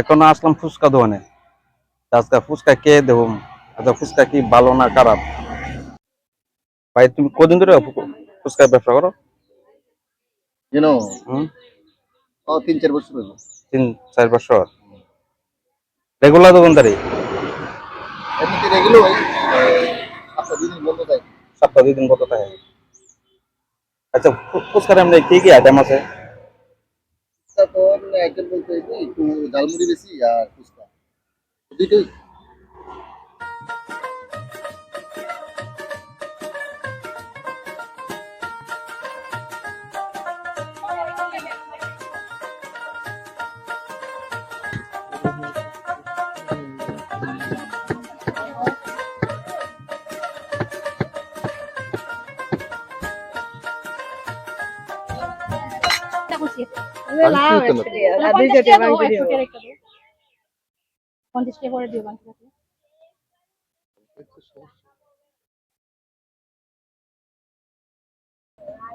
এখনো আসলাম ফুচকা দোকানে। আজকে ফুচকা কে দেবো? আচ্ছা, ফুচকা কি ভালো না খারাপ? ভাই তুমি কদিন ধরে ফুচকার ব্যবসা করো? You know, হুম, 3-4 বছর হলো। 3-4 বছর রেগুলার দোকানদারি? এমনিতে রেগুলো ভাই, আপনার 2 দিন বন্ধ থাকে। সপ্তাহে 2 দিন কত থাকে? আচ্ছা, ফুচকার এমনি কি কি আইটেম আছে? তারপর একজন বলতে কি একটু ঝালমুড়ি বেশি আর ফুচকা দুইটাই।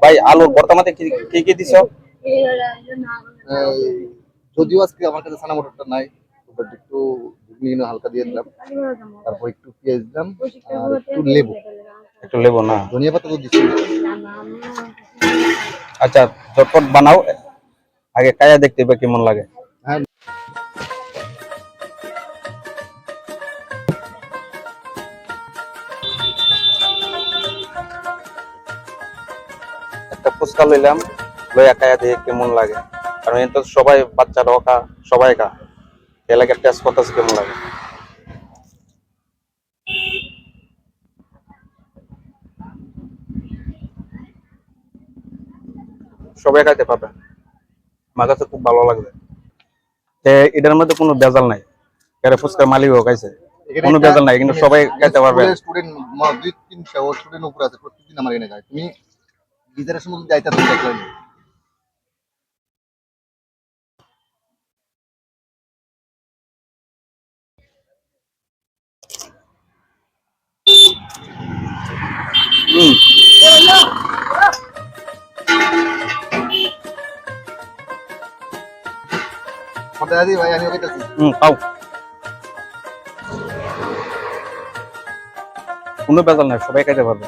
ভাই আলুর বর্তমানে কি কি কি দিছো? যদিও আজকে আমার কাছে ছানা মটরটা নাই, বাট একটু ঘুগনি হালকা দিয়ে দিলাম, তারপর একটু পেঁয়াজ দিলাম আর একটু লেবু, একটু লেবু না? ধনিয়া পাতা তো দিচ্ছি। আচ্ছা, ঝটপট বানাও, আগে খাইয়া দেখতে হবে কেমন লাগে। হ্যাঁ, একটা ফুচকা লইলাম, লইয়া খাইয়া দেখে কেমন লাগে। কারণ এটা তো সবাই বাচ্চারাও খা, সবাই খা, এলাকার টেস্ট করতেছে কেমন লাগে। সবাই খাইতে পারবে, আমার কাছে খুব ভালো লাগবে। এটার মধ্যে কোনো ভেজাল নাই, এরা ফুচকার মালিকও খাইছে, এখানে কোনো একটা ভেজাল নাই, কিন্তু সবাই খাইতে পারবে। স্টুডেন্ট 2-300 স্টুডেন্ট উপরে আছে, প্রত্যেকদিন আমার এনে যায়। তুমি গিজারের সময় যদি যাইতে দেখলেন। হুম কথা ভাই আমি কইতাছি। হুম, খাও, কোনো ভেজাল নাই, সবাই খাইতে পারবে।